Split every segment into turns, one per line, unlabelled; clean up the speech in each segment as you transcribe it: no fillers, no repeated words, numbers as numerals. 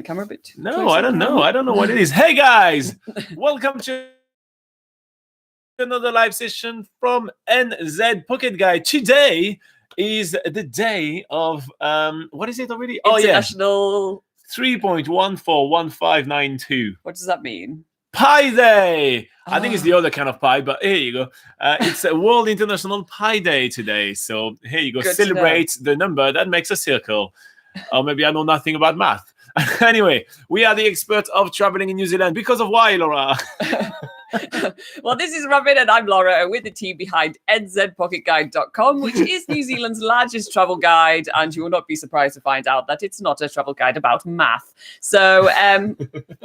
camera a bit too
No,
close
I
to the
don't know.
camera?
I don't know what it is. Hey guys, welcome to another live session from NZ Pocket Guide. Today is the day of what is it already?
International.
3.141592.
What does that mean?
Pi Day. I think it's the other kind of pie, but here you go. It's a World International Pi Day today. So here you go.
Good to
Celebrate the number that makes a circle. Or maybe I know nothing about math. Anyway, we are the experts of traveling in New Zealand. Because of why, Laura?
Well, this is Robin and I'm Laura with the team behind nzpocketguide.com, which is New Zealand's largest travel guide. And you will not be surprised to find out that it's not a travel guide about math. So,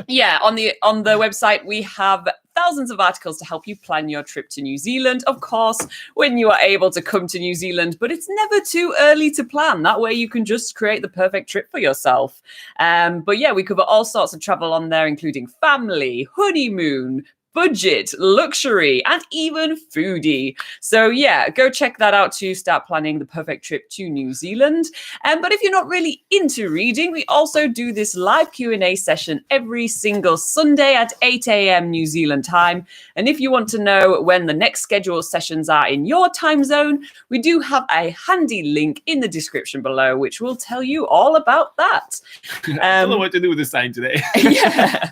yeah, on the website, we have thousands of articles to help you plan your trip to New Zealand. Of course, when you are able to come to New Zealand, but it's never too early to plan. That way you can just create the perfect trip for yourself. But yeah, we cover all sorts of travel on there, including family, honeymoon, budget, luxury, and even foodie. So yeah, go check that out to start planning the perfect trip to New Zealand. But if you're not really into reading, we also do this live Q&A session every single Sunday at 8 a.m. New Zealand time. And if you want to know when the next scheduled sessions are in your time zone, we do have a handy link in the description below, which will tell you all about that.
I don't know what to do with the sign today.
Yeah.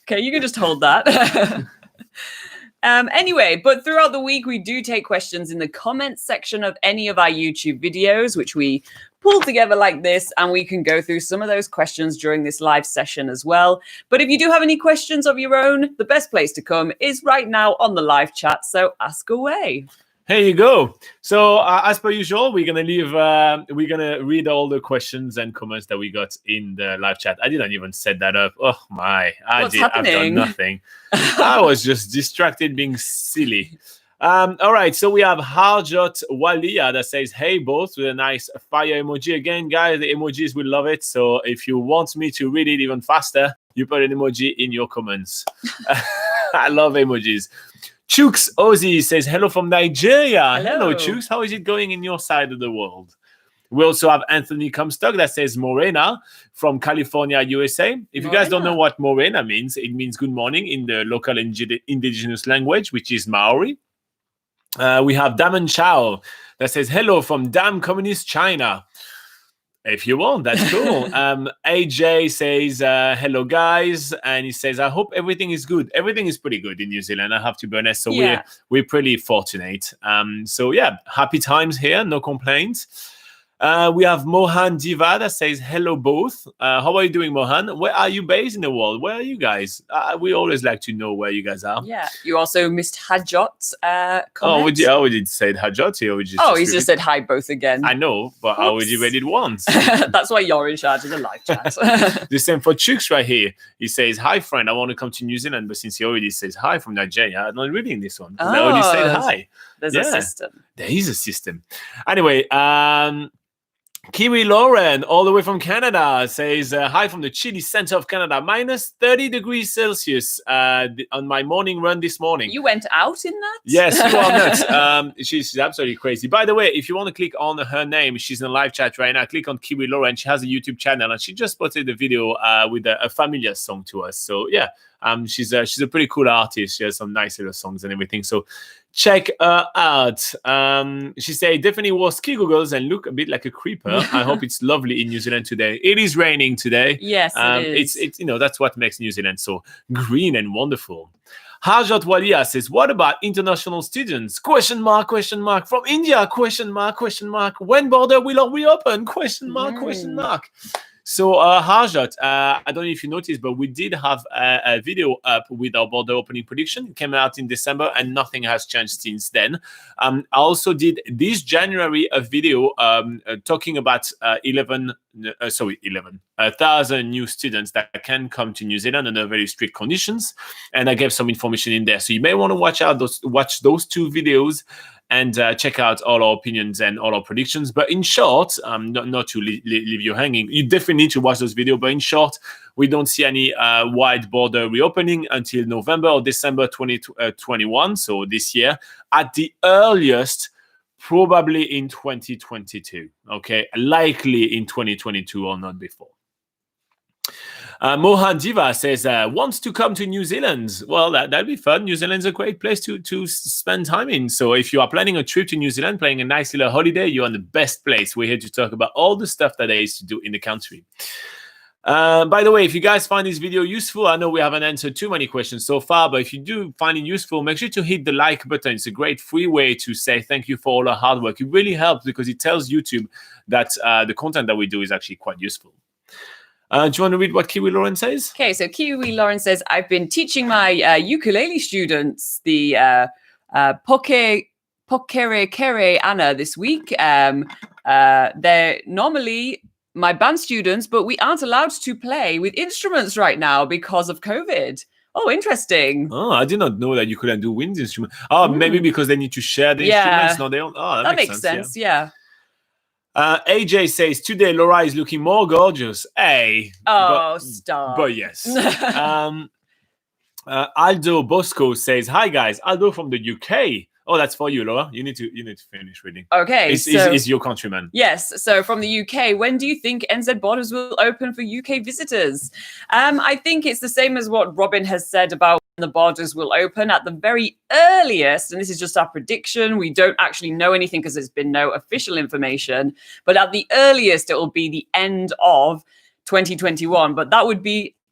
Okay, you can just hold that. Anyway, but throughout the week, we do take questions in the comments section of any of our YouTube videos, which we pull together like this, and we can go through some of those questions during this live session as well. But if you do have any questions of your own, the best place to come is right now on the live chat, so ask away.
Here you go. So as per usual, we're gonna read all the questions and comments that we got in the live chat. I didn't even set that up. Oh my! I've done nothing. I was just distracted, being silly. All right. So we have Harjot Walia that says, "Hey both," with a nice fire emoji. Again, guys, the emojis, we love it. So if you want me to read it even faster, you put an emoji in your comments. I love emojis. Chooks Ozzy says, hello from Nigeria. Hello, Chooks. How is it going in your side of the world? We also have Anthony Comstock that says Morena from California, USA. If you guys don't know what Morena means, it means good morning in the local indigenous language, which is Maori. We have Daman Chao that says, hello from damn communist China. If you want, that's cool. AJ says, hello, guys. And he says, I hope everything is good. Everything is pretty good in New Zealand, I have to be honest. So we're pretty fortunate. So yeah, happy times here. No complaints. We have Mohan Diva that says, hello, both. How are you doing, Mohan? Where are you based in the world? Where are you guys? We always like to know where you guys are.
Yeah. You also missed Hajot's comment.
We did say Hajot here.
He's just said hi both again.
I know, but I already read it once.
That's why you're in charge of the live chat.
The same for Chooks right here. He says, hi, friend. I want to come to New Zealand. But since he already says hi from Nigeria, I'm not reading this one. I already said hi.
There's a system.
There is a system. Anyway, Kiwi Lauren, all the way from Canada, says, hi from the chilly center of Canada, minus 30 degrees Celsius on my morning run this morning.
You went out in that?
Yes, you are nuts. She's absolutely crazy. By the way, if you want to click on her name, she's in a live chat right now. Click on Kiwi Lauren. She has a YouTube channel, and she just posted a video with a familiar song to us. So, yeah, she's a pretty cool artist. She has some nice little songs and everything. So, check her out. She said, definitely wore ski goggles and look a bit like a creeper. I hope it's lovely in New Zealand today. It is raining today.
Yes, it is.
It's that's what makes New Zealand so green and wonderful. Harjot Walia says, what about international students? Question mark from India? Question mark. When border will reopen? Question mark. So, Harjot, I don't know if you noticed, but we did have a video up with our border opening prediction. It came out in December, and nothing has changed since then. I also did this January a video talking about 1,000 new students that can come to New Zealand under very strict conditions, and I gave some information in there. So you may want to watch those two videos and check out all our opinions and all our predictions. But in short, not to leave you hanging, you definitely need to watch those videos. But in short, we don't see any wide border reopening until November or December 2021, so this year, at the earliest, probably in 2022, okay? Likely in 2022 or not before. Mohan Diva says, wants to come to New Zealand. Well, that'd be fun. New Zealand's a great place to spend time in. So if you are planning a trip to New Zealand, planning a nice little holiday, you're in the best place. We're here to talk about all the stuff that there is to do in the country. By the way, if you guys find this video useful, I know we haven't answered too many questions so far, but if you do find it useful, make sure to hit the like button. It's a great free way to say thank you for all our hard work. It really helps because it tells YouTube that the content that we do is actually quite useful. Do you want to read what Kiwi Lauren says?
Okay, so Kiwi Lauren says, I've been teaching my ukulele students the Pokere Kere Anna this week. They're normally my band students, but we aren't allowed to play with instruments right now because of COVID. Oh, interesting.
Oh, I did not know that you couldn't do wind instruments. Oh, maybe because they need to share the instruments. No, they don't. Oh, that makes sense.
Yeah.
AJ says, today Laura is looking more gorgeous. Hey.
Oh, stop.
But yes. Aldo Bosco says, hi guys, Aldo from the UK. Oh, that's for you, Laura. You need to finish reading.
Okay.
Is your countryman.
Yes. So from the UK, when do you think NZ borders will open for UK visitors? I think it's the same as what Robin has said about when the borders will open at the very earliest. And this is just our prediction. We don't actually know anything because there's been no official information. But at the earliest, it will be the end of 2021. But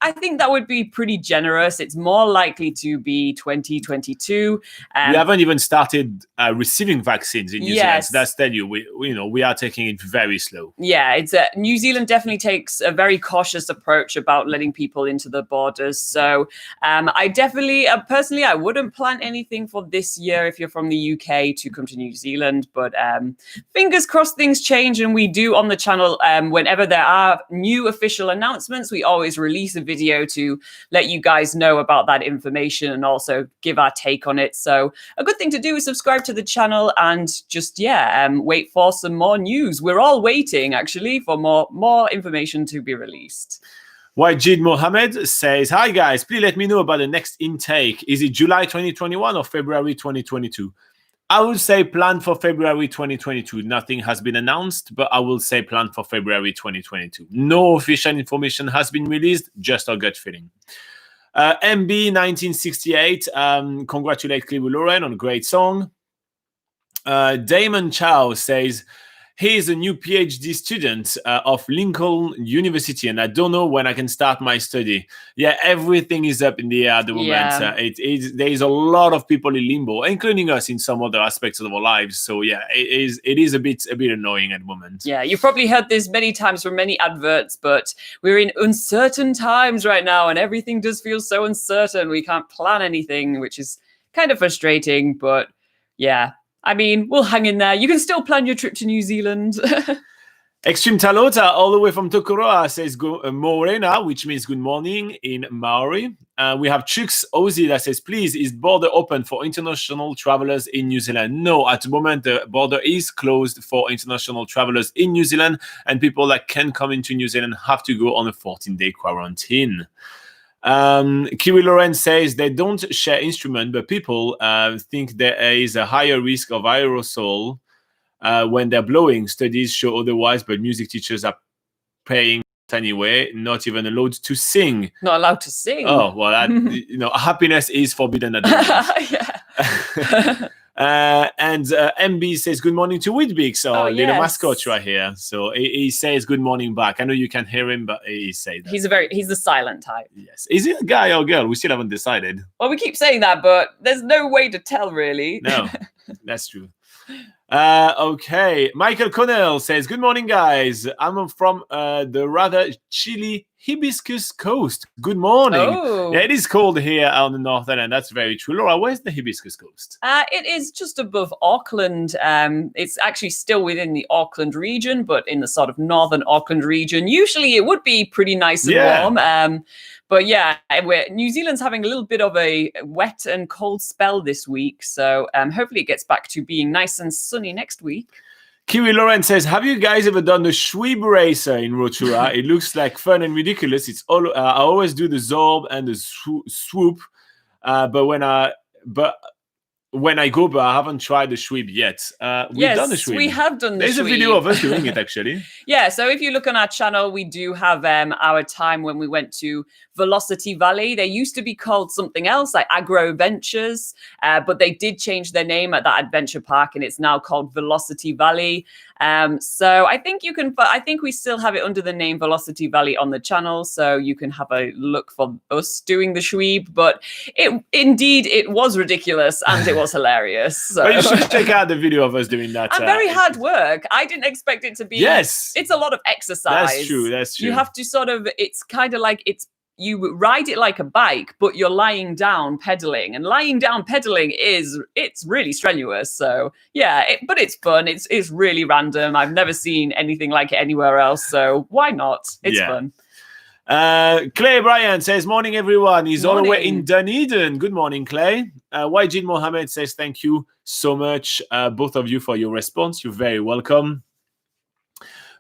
I think that would be pretty generous. It's more likely to be 2022.
We haven't even started receiving vaccines in New Zealand. So that's tell you, we are taking it very slow.
Yeah, New Zealand definitely takes a very cautious approach about letting people into the borders. So I definitely, personally, I wouldn't plan anything for this year if you're from the UK to come to New Zealand. But fingers crossed things change, and we do on the channel, whenever there are new official announcements, we always release a video to let you guys know about that information and also give our take on it. So a good thing to do is subscribe to the channel and just wait for some more news. We're all waiting actually for more information to be released.
Wajid Mohammed says, hi guys, please let me know about the next intake. Is it July 2021 or February 2022? I would say plan for February 2022. Nothing has been announced, but I will say plan for February 2022. No official information has been released, just our gut feeling. MB1968, congratulate Clive Lauren on a great song. Damon Chow says, he is a new PhD student of Lincoln University, and I don't know when I can start my study. Yeah, everything is up in the air at the moment. There is a lot of people in limbo, including us in some other aspects of our lives. So yeah, it is a bit annoying at the moment.
Yeah, you've probably heard this many times from many adverts, but we're in uncertain times right now, and everything does feel so uncertain. We can't plan anything, which is kind of frustrating, but yeah. I mean, we'll hang in there. You can still plan your trip to New Zealand.
Extreme Talota, all the way from Rotorua, says Morena, which means good morning in Maori. We have Chooks Ozzy that says, please, is border open for international travelers in New Zealand? No, at the moment, the border is closed for international travelers in New Zealand, and people that can come into New Zealand have to go on a 14-day quarantine. Kiwi Loren says they don't share instrument, but people think there is a higher risk of aerosol when they're blowing. Studies show otherwise, but music teachers are paying anyway, not even allowed to sing.
Not allowed to sing?
Oh, well, happiness is forbidden at the moment.
Yeah.
And MB says good morning to Whitbix, our little mascot right here. So he says good morning back. I know you can hear him, but he says that.
He's the silent type.
Yes. Is he a guy or girl? We still haven't decided.
Well, we keep saying that, but there's no way to tell really.
No, that's true. Okay. Michael Connell says, good morning, guys. I'm from the rather chilly Hibiscus coast. Good morning.
Oh.
Yeah, it is cold here on the North Island. That's very true. Laura, where's the Hibiscus coast?
It is just above Auckland. It's actually still within the Auckland region, but in the sort of northern Auckland region. Usually it would be pretty nice and warm. But yeah, New Zealand's having a little bit of a wet and cold spell this week. So hopefully it gets back to being nice and sunny next week.
Kiwi Lauren says, have you guys ever done the Schwibbe racer in Rotorua? It looks like fun and ridiculous. It's all I always do the zorb and the swoop. But when I go, but I haven't tried the Schwibbe yet. We've done the Schwibbe.
We have done the
There's
Schwibbe.
a video of us doing it, actually.
Yeah, so if you look on our channel, we do have our time when we went to Velocity Valley. They used to be called something else, like Agro Ventures, but they did change their name at that adventure park, and it's now called Velocity Valley. So I think you can, I think we still have it under the name Velocity Valley on the channel, so you can have a look for us doing the Schwibbe. But it was ridiculous and it was hilarious. So.
But you should check out the video of us doing that.
And very hard work. I didn't expect it to be.
Yes,
it's a lot of exercise.
That's true.
You have to sort of. It's kind of like you ride it like a bike, but you're lying down pedaling, and lying down pedaling it's really strenuous. So yeah, but it's fun. It's really random. I've never seen anything like it anywhere else. So why not? It's fun.
Clay Bryan says, morning everyone. He's all the way in Dunedin. Good morning, Clay. YG Mohammed says, thank you so much, both of you, for your response. You're very welcome.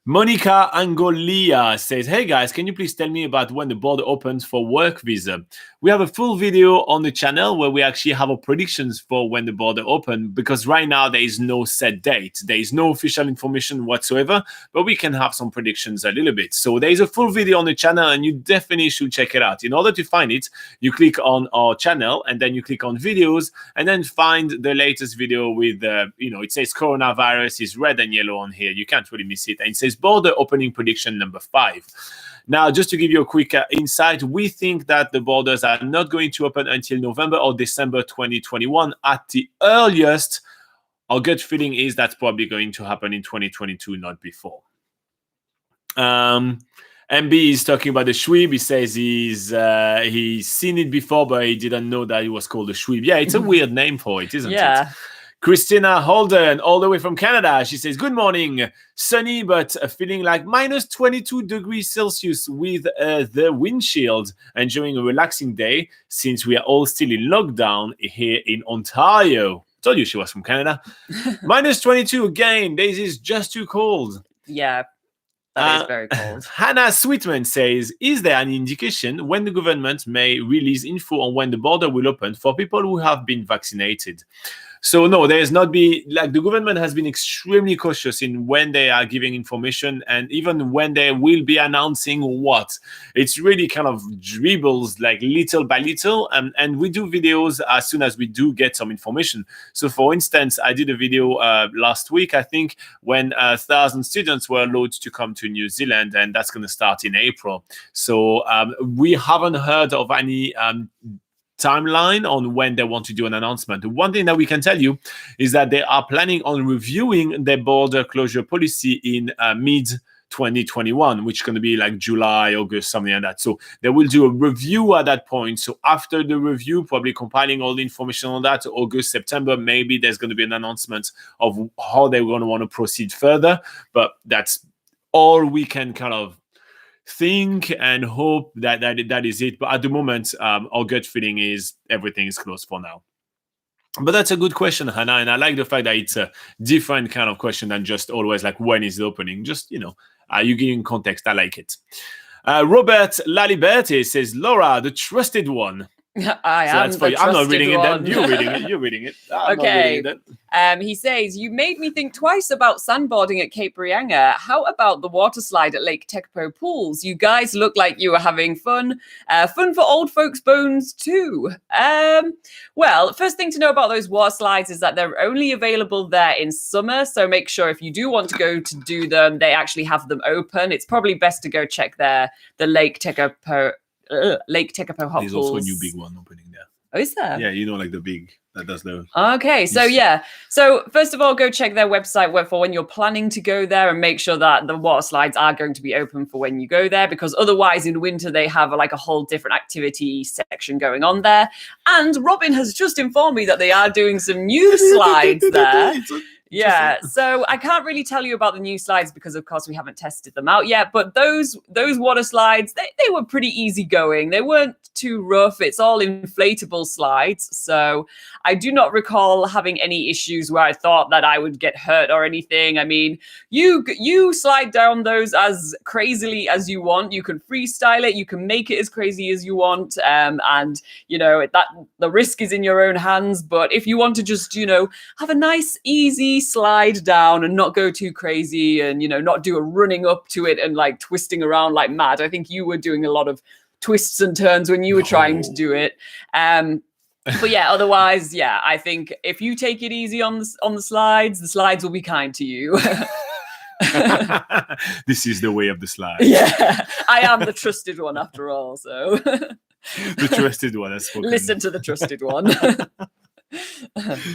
Monica Angolia says, hey guys, can you please tell me about when the border opens for work visa? We have a full video on the channel where we actually have our predictions for when the border open, because right now there is no set date. There is no official information whatsoever, but we can have some predictions a little bit. So there is a full video on the channel and you definitely should check it out. In order to find it, you click on our channel and then you click on videos and then find the latest video with, it says coronavirus is red and yellow on here. You can't really miss it. And it says border opening prediction number 5. Now, just to give you a quick insight, we think that the borders are not going to open until November or December 2021 at the earliest. Our gut feeling is that's probably going to happen in 2022, not before. MB is talking about the Schwibbe. He says he's seen it before, but he didn't know that it was called the Schwibbe. Yeah, it's a weird name for it, isn't it? Christina Holden, all the way from Canada. She says, good morning. Sunny, but feeling like minus 22 degrees Celsius with the windshield. Enjoying a relaxing day since we are all still in lockdown here in Ontario. Told you she was from Canada. Minus 22 again. This is just too cold.
Yeah, that is very cold.
Hannah Sweetman says, is there an indication when the government may release info on when the border will open for people who have been vaccinated? So no, there has not been, the government has been extremely cautious in when they are giving information and even when they will be announcing what. It's really kind of dribbles little by little. And we do videos as soon as we do get some information. So for instance, I did a video last week, I think, when 1,000 students were allowed to come to New Zealand, and that's going to start in April. So we haven't heard of any timeline on when they want to do an announcement. One thing that we can tell you is that they are planning on reviewing their border closure policy in mid-2021, which is going to be like July, August, something like that. So they will do a review at that point. So after the review, probably compiling all the information on that, August, September, maybe there's going to be an announcement of how they're going to want to proceed further. But that's all we can kind of think and hope that is it. But at the moment, our gut feeling is everything is closed for now. But that's a good question, Hannah, and I like the fact that it's a different kind of question than just always like when is the opening. Just, you giving context. I like it. Robert Laliberte says, Laura, the trusted one.
I am the trusted
I'm not reading it
one.
then. You're reading it. You're reading it. I'm
okay.
not reading it.
He says, you made me think twice about sandboarding at Cape Reinga. How about the water slide at Lake Tekapo Pools? You guys look like you were having fun. Fun for old folks' bones too. Well, first thing to know about those water slides is that they're only available there in summer. So make sure if you do want to go to do them, they actually have them open. It's probably best to go check the Lake Tekapo Hot
There's
Pools.
also a new big one opening there.
Oh, is there?
Yeah, the big that does the.
Okay, so yeah. So first of all, go check their website for when you're planning to go there and make sure that the water slides are going to be open for when you go there, because otherwise in winter they have a whole different activity section going on there. And Robin has just informed me that they are doing some new slides there. Yeah, so I can't really tell you about the new slides because, of course, we haven't tested them out yet. But those water slides, they were pretty easy going. They weren't too rough. It's all inflatable slides. So I do not recall having any issues where I thought that I would get hurt or anything. I mean, you slide down those as crazily as you want. You can freestyle it. You can make it as crazy as you want. And, you know, that the risk is in your own hands. But if you want to just, you know, have a nice, easy slide down and not go too crazy and, you know, not do a running up to it and like twisting around like mad. I think you were doing a lot of twists and turns when you were trying to do it. But yeah, otherwise, yeah, I think if you take it easy on the slides will be kind to you.
This is the way of the slide.
Yeah, I am the trusted one after all. So
the trusted one has spoken.
Listen to the trusted one.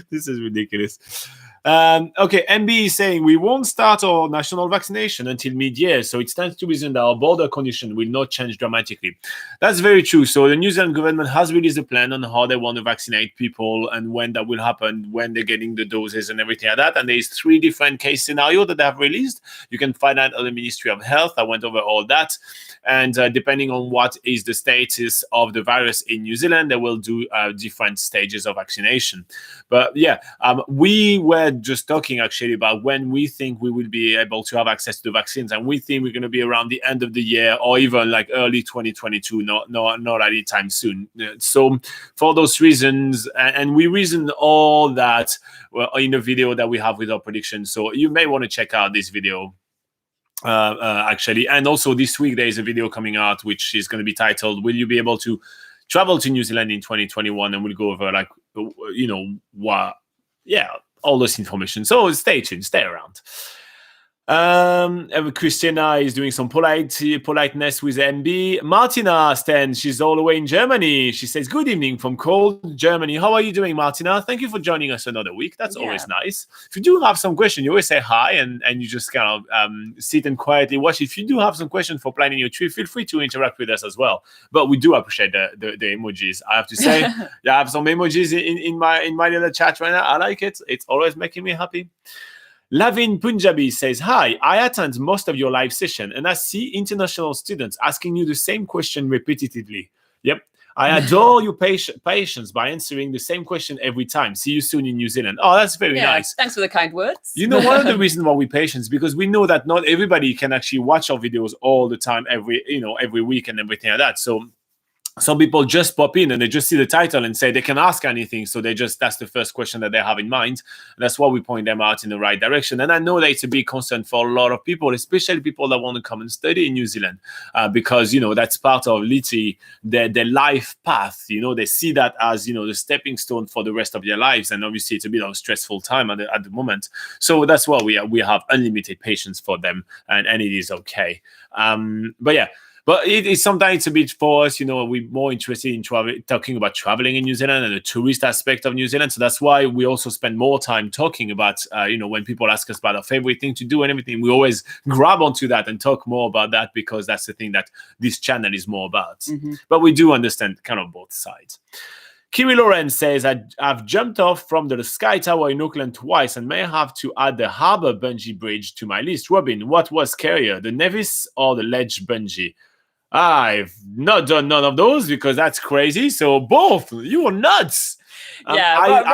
This is ridiculous. Okay, MB is saying we won't start our national vaccination until mid-year, so it stands to reason that our border condition will not change dramatically. That's very true. So the New Zealand government has released a plan on how they want to vaccinate people and when that will happen, when they're getting the doses and everything like that. And there's 3 different case scenarios that they have released. You can find out on the Ministry of Health. I went over all that. And depending on what is the status of the virus in New Zealand, they will do different stages of vaccination. But yeah, we were just talking actually about when we think we will be able to have access to the vaccines, and we think we're going to be around the end of the year or even like early 2022, not anytime soon. So for those reasons, and we reason all that in the video that we have with our predictions. So you may want to check out this video. Actually, and also this week there is a video coming out which is going to be titled "Will you be able to travel to New Zealand in 2021?" and we'll go over like, you know, what, yeah, all this information. So stay tuned, stay around. Christina is doing some politeness with MB. Martina stands. She's all the way in Germany. She says, "Good evening from cold Germany. How are you doing, Martina? Thank you for joining us another week. That's always nice. If you do have some question, you always say hi and you just kind of sit and quietly watch. If you do have some question for planning your trip, feel free to interact with us as well. But we do appreciate the emojis. I have to say, I have some emojis in my little chat right now. I like it. It's always making me happy. Lavin Punjabi says, "Hi, I attend most of your live session and I see international students asking you the same question repetitively. Yep. I adore your patience by answering the same question every time. See you soon in New Zealand." Oh, that's very nice.
Thanks for the kind words.
You know, one of the reasons why we're patient is because we know that not everybody can actually watch our videos all the time, every week and everything like that. So some people just pop in and they just see the title and say they can ask anything. So that's the first question that they have in mind. And that's why we point them out in the right direction. And I know that it's a big concern for a lot of people, especially people that want to come and study in New Zealand, because, you know, that's part of literally their life path. You know, they see that as, you know, the stepping stone for the rest of their lives. And obviously it's a bit of a stressful time at the moment. So that's why we have unlimited patience for them, and it is okay. But yeah. But it's sometimes a bit for us, you know, we're more interested in talking about traveling in New Zealand and the tourist aspect of New Zealand. So that's why we also spend more time talking about, you know, when people ask us about our favorite thing to do and everything, we always grab onto that and talk more about that because that's the thing that this channel is more about. Mm-hmm. But we do understand kind of both sides. Kiri Loren says, "I've jumped off from the Sky Tower in Auckland twice and may have to add the Harbour Bungee Bridge to my list. Robin, what was scarier, the Nevis or the Ledge Bungee?" I've not done none of those because that's crazy. So both, you were nuts.
Robin, I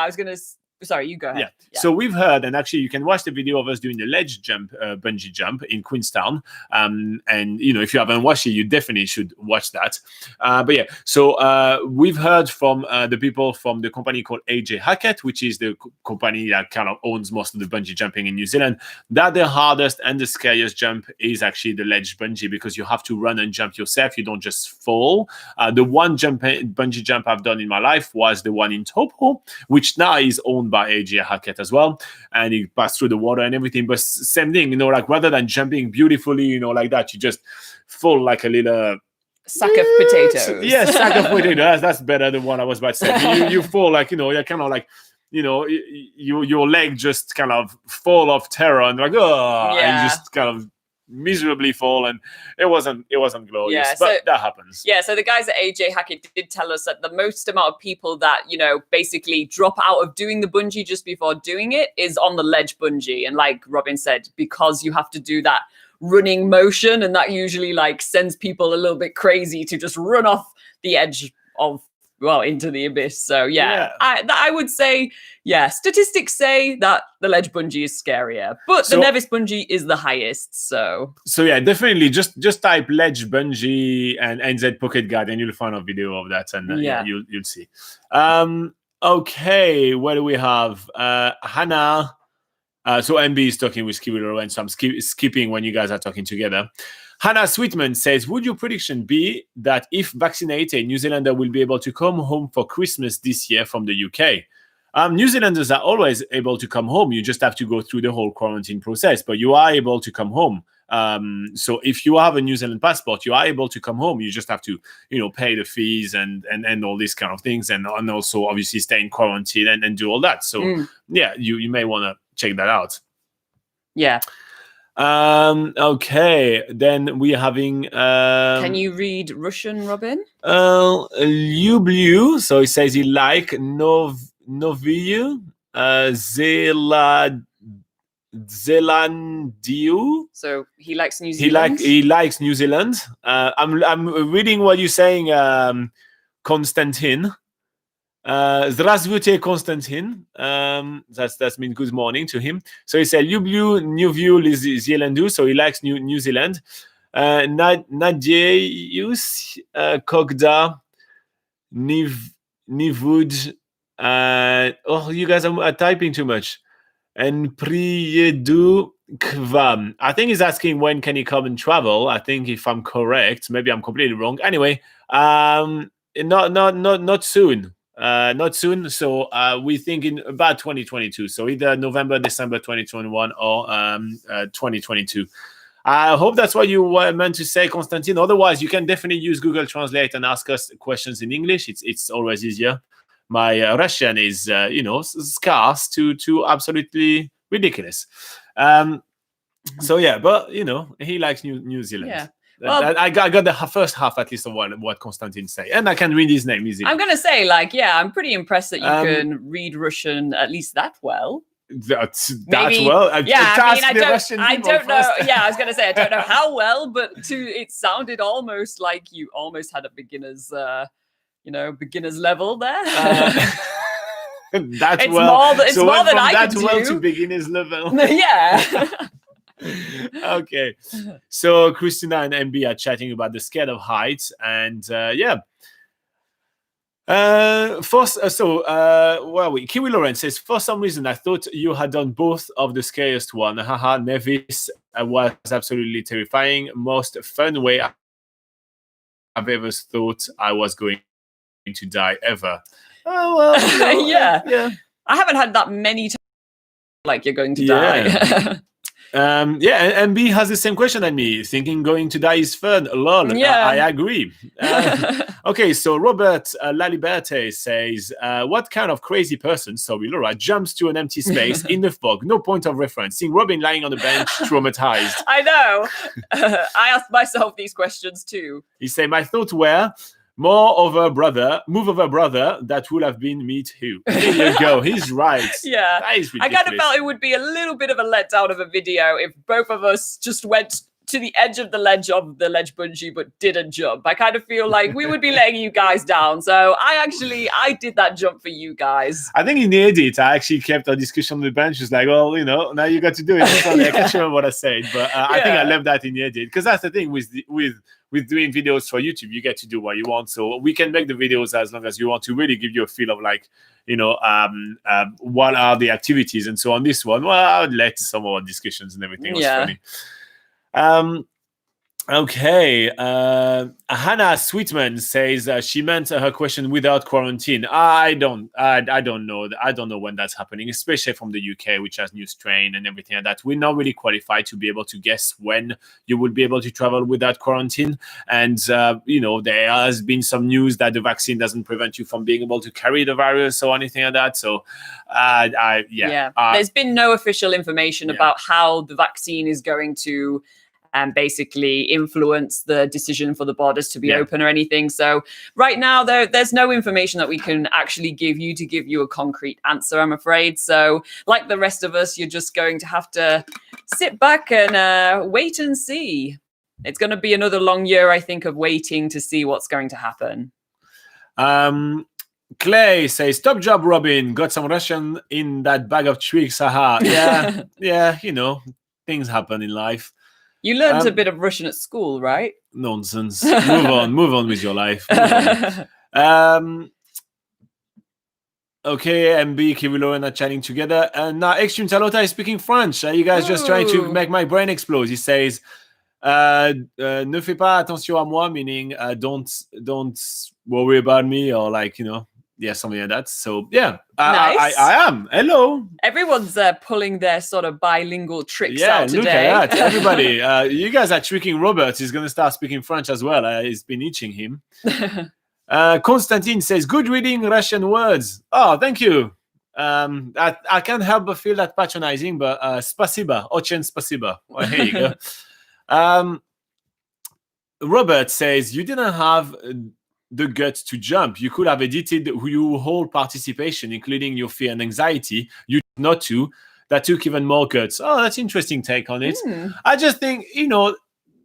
was going to... Sorry, you go ahead.
Yeah. So we've heard, and actually you can watch the video of us doing the ledge jump, bungee jump in Queenstown. And, you know, if you haven't watched it, you definitely should watch that. But yeah, so we've heard from the people from the company called AJ Hackett, which is the company that kind of owns most of the bungee jumping in New Zealand, that the hardest and the scariest jump is actually the ledge bungee because you have to run and jump yourself. You don't just fall. The one bungee jump I've done in my life was the one in Taupo, which now is owned by AJ Hackett as well, and you pass through the water and everything. But same thing, you know, like rather than jumping beautifully, you know, like that, you just fall like a little
sack of potatoes.
Yeah, sack of potatoes. That's better than what I was about to say. You fall like, you know, you're kind of like, you know, your leg just kind of fall of terror and like, and just kind of miserably full, and it wasn't glorious.
Yeah,
but that happens.
Yeah, so the guys at AJ Hackett did tell us that the most amount of people that, you know, basically drop out of doing the bungee just before doing it is on the ledge bungee. And like Robin said, because you have to do that running motion, and that usually like sends people a little bit crazy to just run off the edge of, well, into the abyss. So yeah. I would say, yeah, statistics say that the ledge bungee is scarier, but the Nevis bungee is the highest. So
yeah, definitely just type ledge bungee and NZ Pocket Guide, and you'll find a video of that, and you'll see. Okay, what do we have? Hannah. So MB is talking with Skippy and so I'm skipping when you guys are talking together. Hannah Sweetman says, would your prediction be that if vaccinated, New Zealander will be able to come home for Christmas this year from the UK? New Zealanders are always able to come home. You just have to go through the whole quarantine process, but you are able to come home. So if you have a New Zealand passport, you are able to come home. You just have to, you know, pay the fees and all these kind of things, and also obviously stay in quarantine and do all that. So yeah, you may want to check that out.
Yeah.
Okay, then we're having
can you read Russian, Robin?
Lubliu. So he says he like Noviu, Zealandiu.
So he likes New Zealand.
He likes New Zealand. I'm reading what you're saying, Konstantin. Zdravstvuyte, Konstantin. That's mean good morning to him. So he said Lubliu Noviu Zealandu. So he likes New Zealand. Nadieus Kogda Nivud. Oh, you guys are typing too much. And Priyedu Kvam. I think he's asking when can he come and travel. I think if I'm correct, maybe I'm completely wrong. Anyway, not soon. Not soon. So we're thinking about 2022. So either November, December 2021 or 2022. I hope that's what you were meant to say, Konstantin. Otherwise, you can definitely use Google Translate and ask us questions in English. It's always easier. My Russian is, scarce to absolutely ridiculous. So yeah, but he likes New Zealand.
Yeah.
Well, I got the first half at least of what Konstantin say, and I can read his name easily.
I'm gonna say, I'm pretty impressed that you can read Russian at least that well.
That's
Maybe,
well.
I don't know. Yeah, I was gonna say I don't know how well, but it sounded almost like you almost had a beginner's level there.
That's
it's more than I can do.
That well to beginner's level.
Yeah.
Okay, so Christina and MB are chatting about the scale of heights, and where are we? Kiwi Lawrence says, for some reason I thought you had done both of the scariest one. Haha, Nevis was absolutely terrifying. Most fun way I've ever thought I was going to die ever. Oh well,
yeah. I haven't had that many times like you're going to die.
And B has the same question as me, thinking going to die is fun. Lol,
yeah.
I agree. Okay, so Robert Laliberte says, what kind of crazy person, sorry Laura, jumps to an empty space in the fog, no point of reference, seeing Robin lying on the bench, traumatized?
I know. I asked myself these questions too.
He said, my thoughts were, move over brother, that would have been me too. There you go. He's right.
Yeah.
That is ridiculous.
I kind of felt it would be a little bit of a letdown of a video if both of us just went to the edge of the ledge bungee but didn't jump. I kind of feel like we would be letting you guys down. So I did that jump for you guys.
I think in the edit, I actually kept a discussion on the bench. It's like, well, now you got to do it. I can't remember what I said, but I think I left that in the edit because that's the thing with doing videos for YouTube, you get to do what you want. So we can make the videos as long as you want to really give you a feel of like, what are the activities. And so on this one, well, I would let some of our discussions and everything was funny. Okay. Hannah Sweetman says she meant her question without quarantine. I don't know. I don't know when that's happening, especially from the UK, which has new strain and everything like that. We're not really qualified to be able to guess when you would be able to travel without quarantine. And, there has been some news that the vaccine doesn't prevent you from being able to carry the virus or anything like that. So, there's
been no official information about how the vaccine is going to basically influence the decision for the borders to be open or anything. So right now, there's no information that we can actually give you a concrete answer, I'm afraid. So like the rest of us, you're just going to have to sit back and wait and see. It's going to be another long year, I think, of waiting to see what's going to happen.
Clay says, top job, Robin. Got some Russian in that bag of tricks. Haha. Yeah, yeah, things happen in life.
You learned a bit of Russian at school, right?
Nonsense. Move on with your life. Okay, MB, Kirilo and are chatting together. And now Extreme Talota is speaking French. Are you guys just trying to make my brain explode? He says, ne fais pas attention à moi, meaning don't worry about me, or like, something like that. So yeah,
nice.
I am. Hello.
Everyone's pulling their sort of bilingual tricks out today.
Look at that. Everybody, you guys are tricking Robert. He's going to start speaking French as well. It's been itching him. Konstantin says, good reading Russian words. Oh, thank you. I can't help but feel that patronizing, but spasiba, очень спасибо. Well, here you go. Robert says, you didn't have the guts to jump. You could have edited your whole participation, including your fear and anxiety. You not to. That took even more guts. Oh, that's interesting take on it. I just think,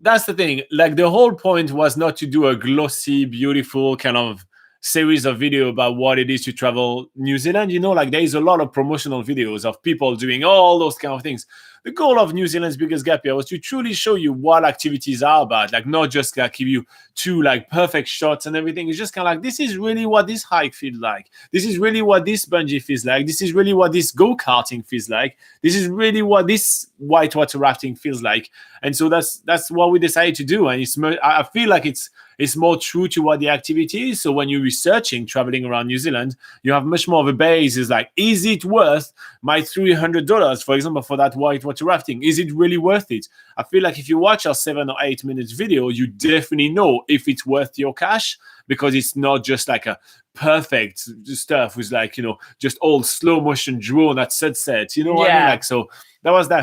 that's the thing. Like, the whole point was not to do a glossy, beautiful kind of series of video about what it is to travel New Zealand. Like, there is a lot of promotional videos of people doing all those kind of things. The goal of New Zealand's Biggest Gap Year was to truly show you what activities are about, like not just like give you two like perfect shots and everything. It's just kind of like, this is really what this hike feels like. This is really what this bungee feels like. This is really what this go-karting feels like. This is really what this whitewater rafting feels like. And so that's what we decided to do. And I feel like it's more true to what the activity is. So when you're researching traveling around New Zealand, you have much more of a base. Is like, is it worth my $300, for example, for that whitewater rafting? Is it really worth it? I feel like if you watch our 7 or 8 minutes video, you definitely know if it's worth your cash, because it's not just like a perfect stuff with like, just all slow motion drone at sunset. You know what I mean? Like, so that was the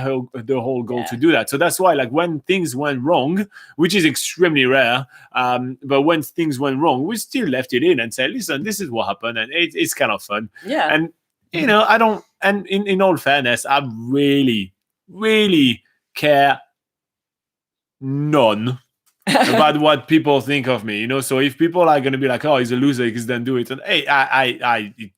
whole goal to do that. So that's why, like, when things went wrong, which is extremely rare, but when things went wrong, we still left it in and said, listen, this is what happened, and it's kind of fun. Yeah. And I don't. And in all fairness, I really, really care none about what people think of me. So if people are going to be like, oh, he's a loser, he doesn't do it, and hey, it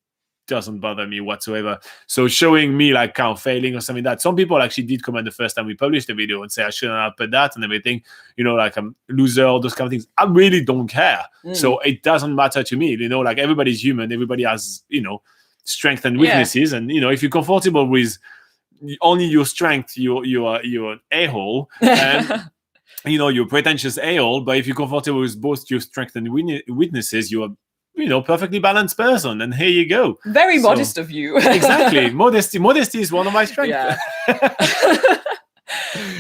doesn't bother me whatsoever. So showing me like kind of failing or something like that. Some people actually did comment the first time we published the video and say I shouldn't have put that and everything, like I'm a loser, all those kind of things. I really don't care. So it doesn't matter to me. Like, everybody's human. Everybody has, strengths and weaknesses. And, if you're comfortable with only your strength, you're an a-hole. And, you're a pretentious a-hole. But if you're comfortable with both your strengths and weaknesses, you're perfectly balanced person, and here you go.
Very modest of you.
Exactly. Modesty is one of my strengths.
Yeah.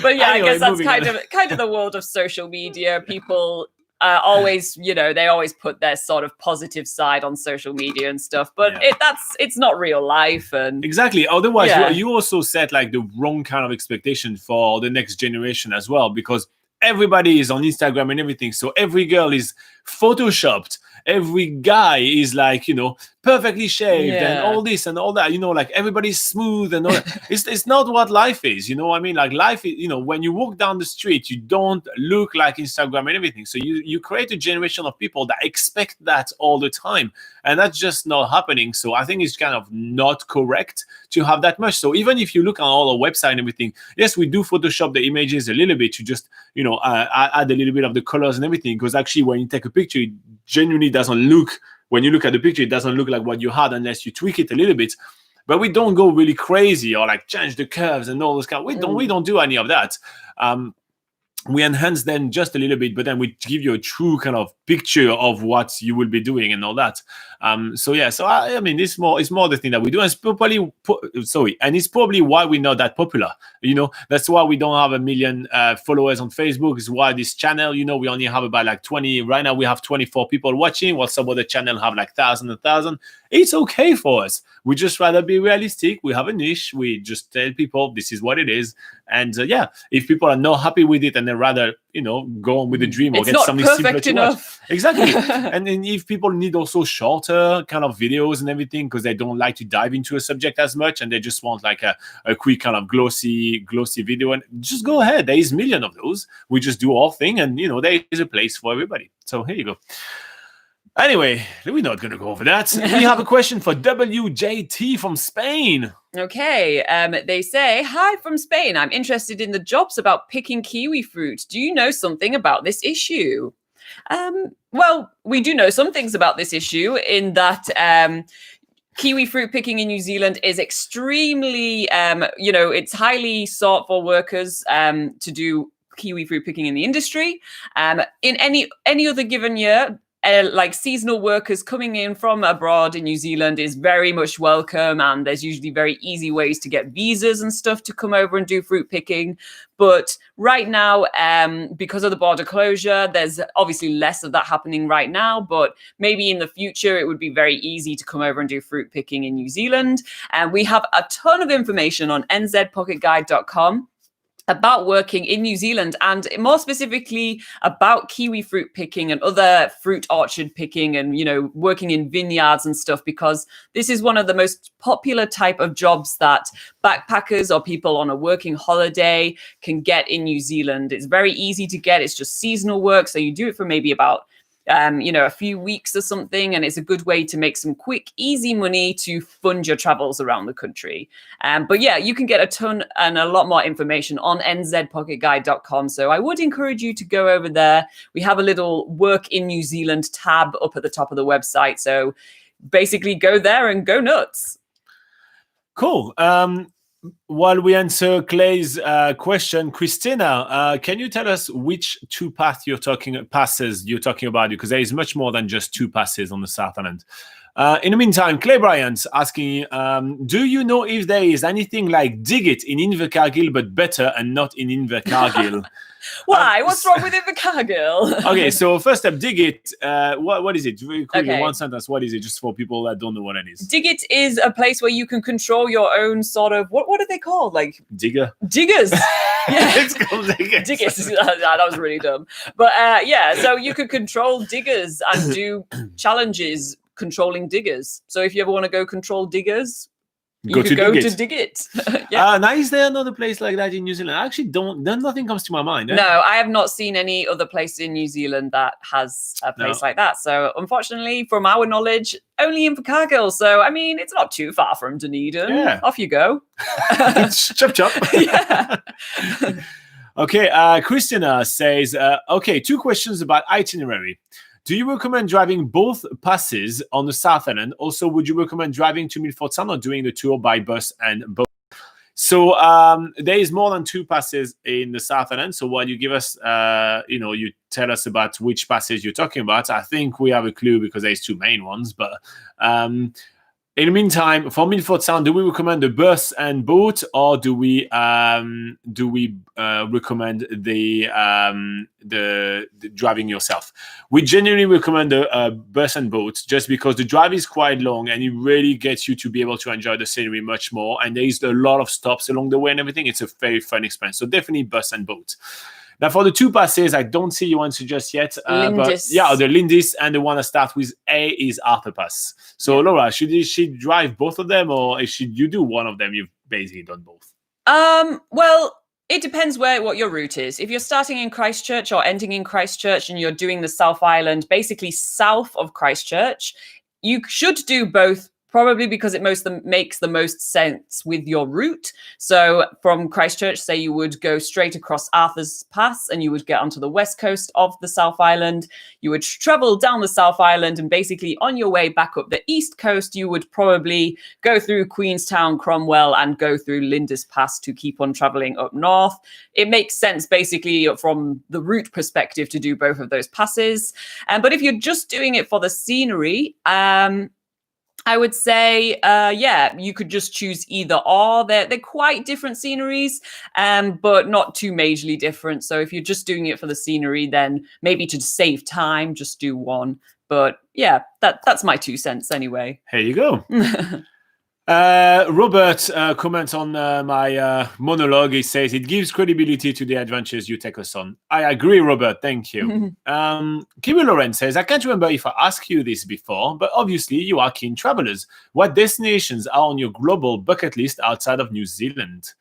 But yeah, anyway, I guess that's kind of the world of social media. People always, they always put their sort of positive side on social media and stuff, but it's not real life. And
exactly. Otherwise, you also set like the wrong kind of expectation for the next generation as well, because everybody is on Instagram and everything. So every girl is photoshopped. Every guy is like, perfectly shaved and all this and all that, like everybody's smooth and all that. It's not what life is, I mean? Like, life is, when you walk down the street, you don't look like Instagram and everything. So you create a generation of people that expect that all the time. And that's just not happening. So I think it's kind of not correct to have that much. So even if you look on all our website and everything, yes, we do Photoshop the images a little bit to just, add a little bit of the colors and everything. Because actually, when you take a picture, it genuinely doesn't look, when you look at the picture, it doesn't look like what you had unless you tweak it a little bit. But we don't go really crazy or like change the curves and all those kind. We don't do any of that. We enhance them just a little bit, but then we give you a true kind of picture of what you will be doing and all that. So I mean, it's more the thing that we do. And it's probably why we're not that popular. That's why we don't have 1 million followers on Facebook. Is why this channel, we only have about like 20. Right now we have 24 people watching, while some other channel have like 1,000. It's okay for us. We just rather be realistic. We have a niche. We just tell people this is what it is. And if people are not happy with it and they rather, go on with the dream or
it's
get something simpler to watch.
Exactly.
And then if people need also shorter kind of videos and everything because they don't like to dive into a subject as much and they just want like a quick kind of glossy video, and just go ahead. There is millions of those. We just do our thing, and there is a place for everybody. So here you go. Anyway, we're not going to go over that. We have a question for WJT from Spain.
Okay, they say, hi from Spain. I'm interested in the jobs about picking kiwi fruit. Do you know something about this issue? Well, we do know some things about this issue in that kiwi fruit picking in New Zealand is extremely, it's highly sought for workers to do kiwi fruit picking in the industry. In any other given year, like seasonal workers coming in from abroad in New Zealand is very much welcome, and there's usually very easy ways to get visas and stuff to come over and do fruit picking. But right now, because of the border closure, there's obviously less of that happening right now, but maybe in the future it would be very easy to come over and do fruit picking in New Zealand. And we have a ton of information on nzpocketguide.com about working in New Zealand, and more specifically about kiwi fruit picking and other fruit orchard picking and, working in vineyards and stuff, because this is one of the most popular type of jobs that backpackers or people on a working holiday can get in New Zealand. It's very easy to get. It's just seasonal work. So you do it for maybe about a few weeks or something, and it's a good way to make some quick, easy money to fund your travels around the country. But yeah, you can get a ton and a lot more information on nzpocketguide.com. So I would encourage you to go over there. We have a little work in New Zealand tab up at the top of the website. So basically go there and go nuts.
Cool. While we answer Clay's question, Christina, can you tell us which two passes you're talking about? Because there is much more than just two passes on the South Island. In the meantime, Clay Bryant's asking, do you know if there is anything like Dig It in Invercargill, but better and not in Invercargill?
Why? What's wrong with Invercargill?
Okay, so first up, Dig It. What is it? Very quickly, okay. One sentence. What is it? Just for people that don't know what it is.
Dig It is a place where you can control your own sort of what are they called? Like
diggers.
Yeah,
it's called diggers.
Diggers. That was really dumb. But so you could control diggers and do challenges controlling diggers. So if you ever want to go control diggers, you could go to Dig It. Yeah.
Now, is there another place like that in New Zealand? I actually nothing comes to my mind.
No, I have not seen any other place in New Zealand that has a place like that. So unfortunately, from our knowledge, only in Invercargill. So, I mean, it's not too far from Dunedin. Yeah. Off you go.
Chop, chop.
Yeah.
Okay, Christina says, two questions about itinerary. Do you recommend driving both passes on the South Island? Also, would you recommend driving to Milford Sound or doing the tour by bus and boat? So there is more than two passes in the South Island. So while you give us, you tell us about which passes you're talking about, I think we have a clue because there's two main ones. But in the meantime, for Milford Sound, do we recommend the bus and boat, or do we recommend the driving yourself? We generally recommend the bus and boat, just because the drive is quite long and it really gets you to be able to enjoy the scenery much more. And there is a lot of stops along the way and everything. It's a very fun experience. So definitely bus and boat. Now, for the two passes, I don't see your answer just yet.
Lindis.
But yeah, the Lindis, and the one that starts with A is Arthur Pass. So, yeah. Laura, should she drive both of them, or should you do one of them? You've basically done both.
Well, it depends what your route is. If you're starting in Christchurch or ending in Christchurch and you're doing the South Island, basically south of Christchurch, you should do both. Probably because it makes the most sense with your route. So from Christchurch, say you would go straight across Arthur's Pass and you would get onto the west coast of the South Island. You would travel down the South Island, and basically on your way back up the east coast, you would probably go through Queenstown, Cromwell, and go through Lindis Pass to keep on traveling up north. It makes sense basically from the route perspective to do both of those passes. But if you're just doing it for the scenery, I would say, you could just choose either or. They're quite different sceneries, but not too majorly different. So if you're just doing it for the scenery, then maybe to save time, just do one. But yeah, that's my 2 cents anyway.
Here you go. Robert comments on my monologue. He says, it gives credibility to the adventures you take us on. I agree, Robert. Thank you. Kimi Loren says, I can't remember if I asked you this before, but obviously you are keen travelers. What destinations are on your global bucket list outside of New Zealand?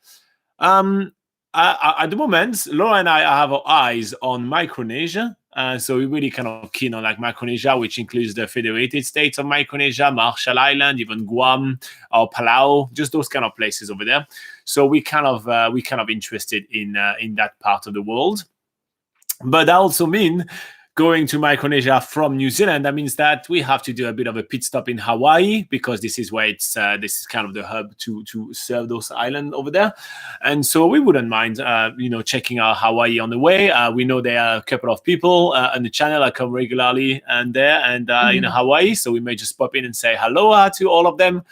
At the moment, Laura and I have our eyes on Micronesia. So we're really kind of keen on like Micronesia, which includes the Federated States of Micronesia, Marshall Island, even Guam or Palau, just those kind of places over there. So we kind of interested in that part of the world. But that also means going to Micronesia from New Zealand, that means that we have to do a bit of a pit stop in Hawaii, because this is where this is kind of the hub to serve those islands over there. And so we wouldn't mind, checking out Hawaii on the way. We know there are a couple of people on the channel that come regularly in Hawaii. So we may just pop in and say hello to all of them.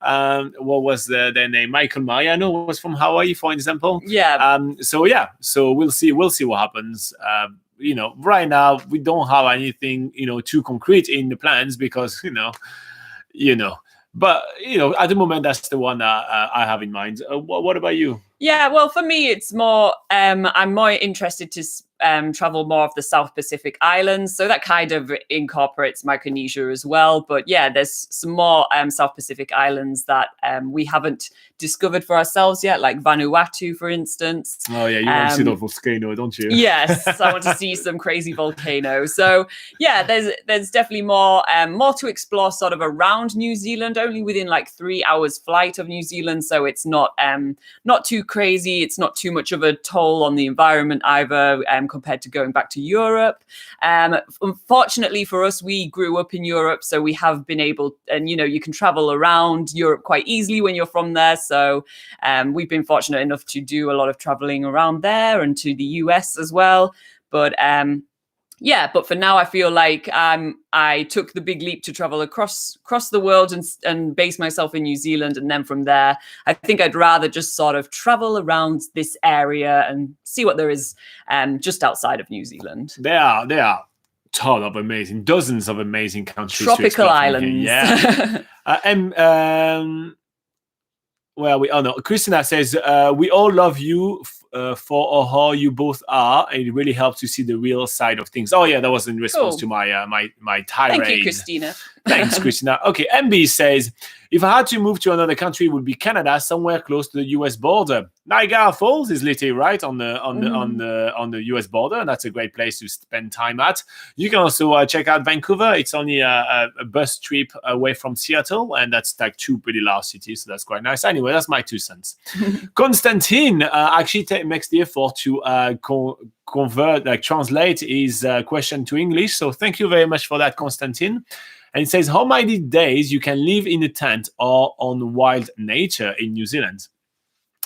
What was their name? Michael Mariano was from Hawaii, for example.
Yeah.
So we'll see what happens. Right now we don't have anything, too concrete in the plans, because, but at the moment, that's the one that I have in mind. What about you?
Yeah, well, for me, it's more, I'm more interested to travel more of the South Pacific Islands. So that kind of incorporates Micronesia as well. But yeah, there's some more South Pacific Islands that we haven't discovered for ourselves yet, like Vanuatu, for instance.
Oh yeah, you want to see the volcano, don't you?
Yes, I want to see some crazy volcano. So yeah, there's definitely more to explore sort of around New Zealand, only within like 3 hours flight of New Zealand. So it's not too crazy. It's not too much of a toll on the environment either, compared to going back to Europe. Unfortunately for us, we grew up in Europe, so we have been able, and you can travel around Europe quite easily when you're from there. So we've been fortunate enough to do a lot of traveling around there and to the US as well. But but for now, I feel like I took the big leap to travel across the world and base myself in New Zealand. And then from there, I think I'd rather just sort of travel around this area and see what there is just outside of New Zealand.
There are dozens of amazing countries.
Tropical islands.
Yeah. Christina says, we all love you for how you both are, and it really helps to see the real side of things. Oh yeah, that was in response to my my tirade.
Thank you, Christina.
Thanks, Christina. Okay, MB says, if I had to move to another country, it would be Canada, somewhere close to the US border. Niagara Falls is literally right on the US border, and that's a great place to spend time at. You can also check out Vancouver. It's only a bus trip away from Seattle, and that's like two pretty large cities, so that's quite nice. Anyway, that's my 2 cents. Constantine actually makes the effort to translate his question to English. So thank you very much for that, Constantine. And it says, how many days you can live in a tent or on wild nature in New Zealand?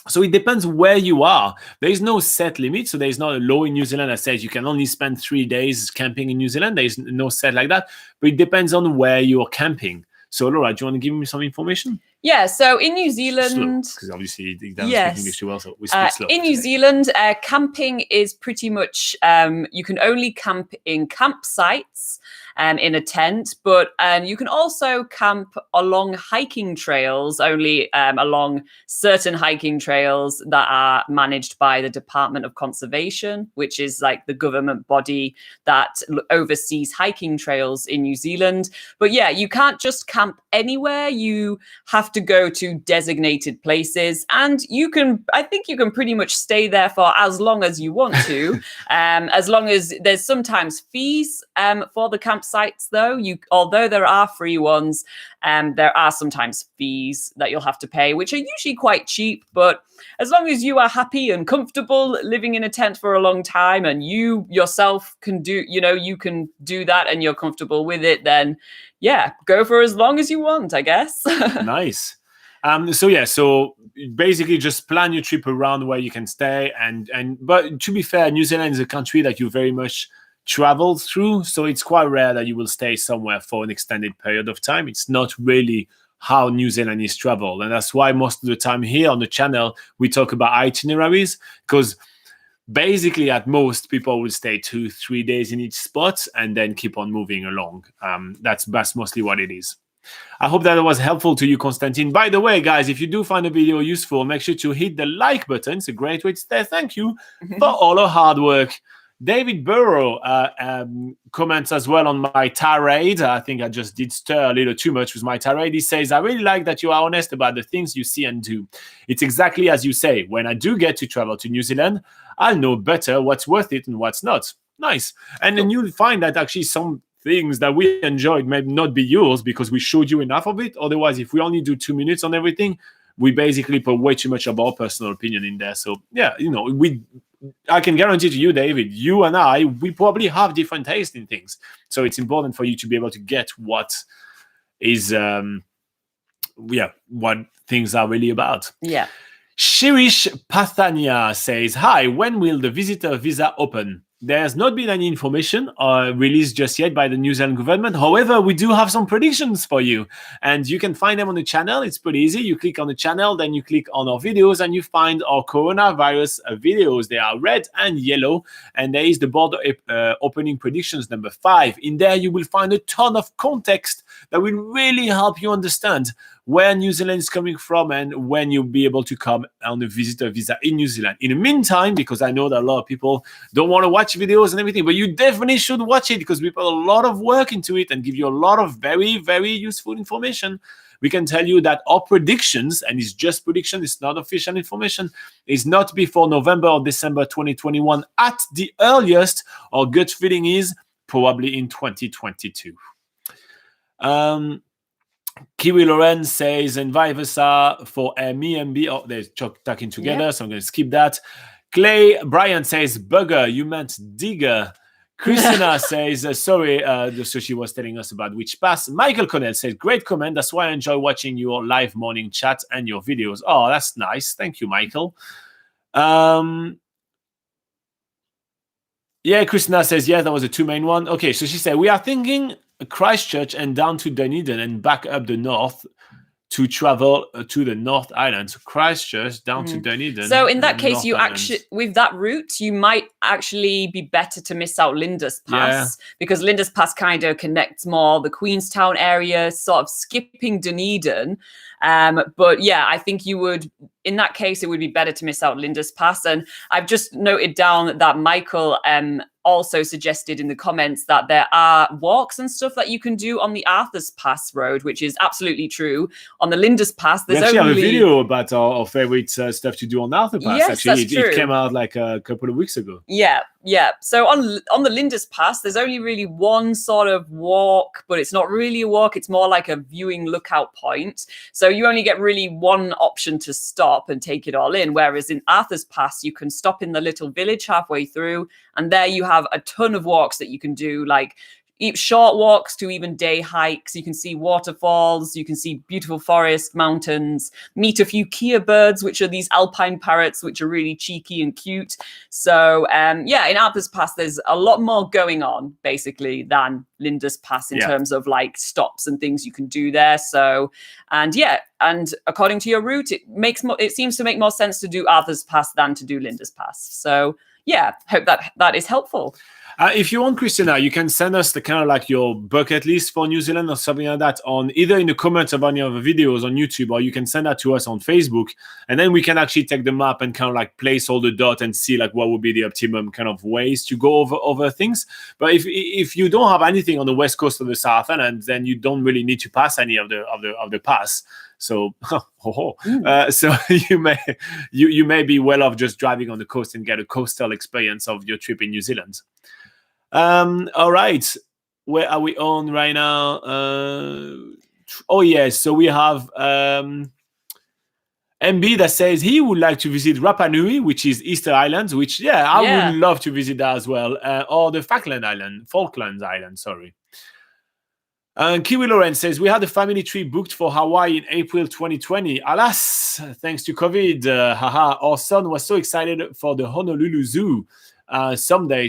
So it depends where you are. There is no set limit. So there's not a law in New Zealand that says you can only spend 3 days camping in New Zealand. There's no set like that. But it depends on where you're camping. So Laura, do you want to give me some information?
Yeah, so in New Zealand,
because obviously he doesn't speak English too well, so we speak slow.
In New Zealand, camping is pretty much you can only camp in campsites in a tent, but you can also camp along hiking trails, only along certain hiking trails that are managed by the Department of Conservation, which is like the government body that oversees hiking trails in New Zealand. But yeah, you can't just camp anywhere. You have to go to designated places, and I think you can pretty much stay there for as long as you want to, as long as there's sometimes fees for the campsites though. Although there are free ones, there are sometimes fees that you'll have to pay, which are usually quite cheap. But as long as you are happy and comfortable living in a tent for a long time, and you yourself can you can do that and you're comfortable with it, then yeah, go for as long as you want, I guess.
Nice. So basically just plan your trip around where you can stay, but to be fair, New Zealand is a country that you very much travel through, so it's quite rare that you will stay somewhere for an extended period of time. It's not really how New Zealand is traveled, and that's why most of the time here on the channel we talk about itineraries, because basically at most people will stay 2-3 days in each spot and then keep on moving along. That's mostly what it is. I hope that was helpful to you, Konstantin. By the way, guys, if you do find the video useful, make sure to hit the like button. It's a great way to say thank you for all our hard work. David Burrow comments as well on my tirade. I think I just did stir a little too much with my tirade. He says, I really like that you are honest about the things you see and do. It's exactly as you say. When I do get to travel to New Zealand, I'll know better what's worth it and what's not. Nice. And then you'll find that actually some things that we enjoyed may not be yours because we showed you enough of it. Otherwise, if we only do 2 minutes on everything, we basically put way too much of our personal opinion in there. So yeah, I can guarantee to you, David, you and I, we probably have different taste in things. So it's important for you to be able to get what is, what things are really about.
Yeah.
Shirish Pathania says, hi, when will the visitor visa open? There's not been any information released just yet by the New Zealand government. However, we do have some predictions for you. And you can find them on the channel. It's pretty easy. You click on the channel, then you click on our videos, and you find our coronavirus videos. They are red and yellow. And there is the border opening predictions number 5. In there, you will find a ton of context that will really help you understand where New Zealand is coming from and when you'll be able to come on a visitor visa in New Zealand. In the meantime, because I know that a lot of people don't want to watch videos and everything, but you definitely should watch it because we put a lot of work into it and give you a lot of very, very useful information. We can tell you that our predictions, and it's just prediction, it's not official information, is not before November or December 2021 at the earliest. Our gut feeling is probably in 2022. Kiwi Loren says, and vice versa for me and B. Oh, they're talking together, yeah. So I'm going to skip that. Clay Brian says, burger, you meant digger. Christina says, sorry, so she was telling us about which pass. Michael Connell says, great comment. That's why I enjoy watching your live morning chat and your videos. Oh, that's nice. Thank you, Michael. Yeah, Christina says, yes, that was the 2 main one. Okay, so she said, we are thinking Christchurch and down to Dunedin and back up the north to travel to the North Island. So Christchurch down to Dunedin.
So in that case, you actually, with that route, you might actually be better to miss out Linda's Pass because Linda's Pass kind of connects more the Queenstown area, sort of skipping Dunedin. But yeah, I think you would, in that case, it would be better to miss out Linda's Pass. And I've just noted down that Michael also suggested in the comments that there are walks and stuff that you can do on the Arthur's Pass road, which is absolutely true. On the Linda's Pass, there's
we actually have a video about our favorite stuff to do on Arthur Pass.
Yes,
actually,
that's true.
It came out like a couple of weeks ago.
Yeah. So on the Linda's Pass, there's only really one sort of walk, but it's not really a walk. It's more like a viewing lookout point. So you only get really one option to stop and take it all in. Whereas in Arthur's Pass, you can stop in the little village halfway through, and there you have a ton of walks that you can do, like short walks to even day hikes. You can see waterfalls, you can see beautiful forest, mountains, meet a few kea birds, which are these alpine parrots, which are really cheeky and cute. So in Arthur's Pass, there's a lot more going on basically than Linda's Pass in terms of like stops and things you can do there. So, and according to your route, it seems to make more sense to do Arthur's Pass than to do Linda's Pass. So yeah, hope that is helpful.
If you want, Christina, you can send us the kind of like your bucket list for New Zealand or something like that on either in the comments of any of the videos on YouTube, or you can send that to us on Facebook, and then we can actually take the map and kind of like place all the dots and see like what would be the optimum kind of ways to go over things. But if you don't have anything on the west coast of the South Island, then you don't really need to pass any of the pass. So, so you may be well off just driving on the coast and get a coastal experience of your trip in New Zealand. All right, where are we on right now? So we have MB that says he would like to visit Rapa Nui, which is Easter Islands, which I would love to visit that as well, or the Falklands Island, sorry. Kiwi Loren says, we had a family trip booked for Hawaii in April 2020. Alas, thanks to COVID, our son was so excited for the Honolulu Zoo. Someday.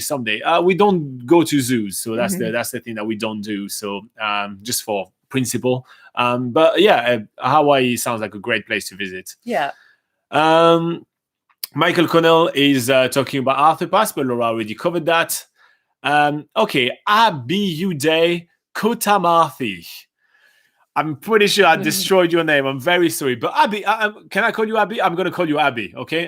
We don't go to zoos, so that's the thing that we don't do. So just for principle. But yeah, Hawaii sounds like a great place to visit.
Yeah.
Michael Connell is talking about Arthur Pass, but Laura already covered that. Okay, Abu Day Kotamathi. I'm pretty sure I destroyed your name. I'm very sorry. But Abby, can I call you Abby? I'm going to call you Abby, okay?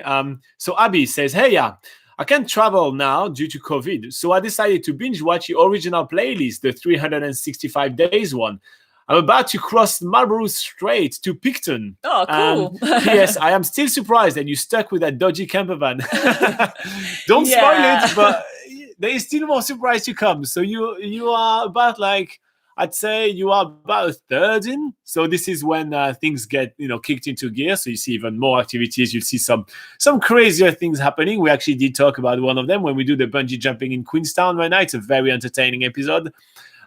So Abby says, hey, yeah, I can't travel now due to COVID. So I decided to binge watch the original playlist, the 365 days one. I'm about to cross Marlborough Strait to Picton.
Oh, cool.
P.S. I am still surprised that you stuck with that dodgy camper van. Don't spoil it, but there is still more surprise to come. So you are about I'd say you are about a third in. So this is when things get kicked into gear. So you see even more activities. You see some crazier things happening. We actually did talk about one of them when we do the bungee jumping in Queenstown right now. It's a very entertaining episode.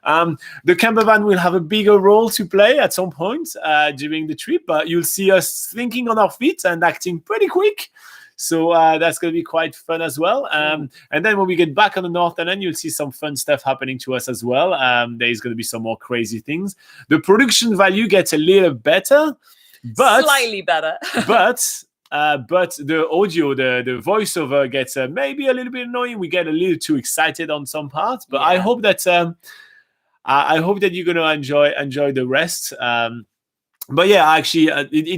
The camper van will have a bigger role to play at some point during the trip, but you'll see us thinking on our feet and acting pretty quick. So that's going to be quite fun as well. And then when we get back on the North Island, you'll see some fun stuff happening to us as well. There is going to be some more crazy things. The production value gets a little better, but
slightly better.
but the audio, the voiceover gets maybe a little bit annoying. We get a little too excited on some parts, but I hope that you're going to enjoy the rest. But yeah, actually,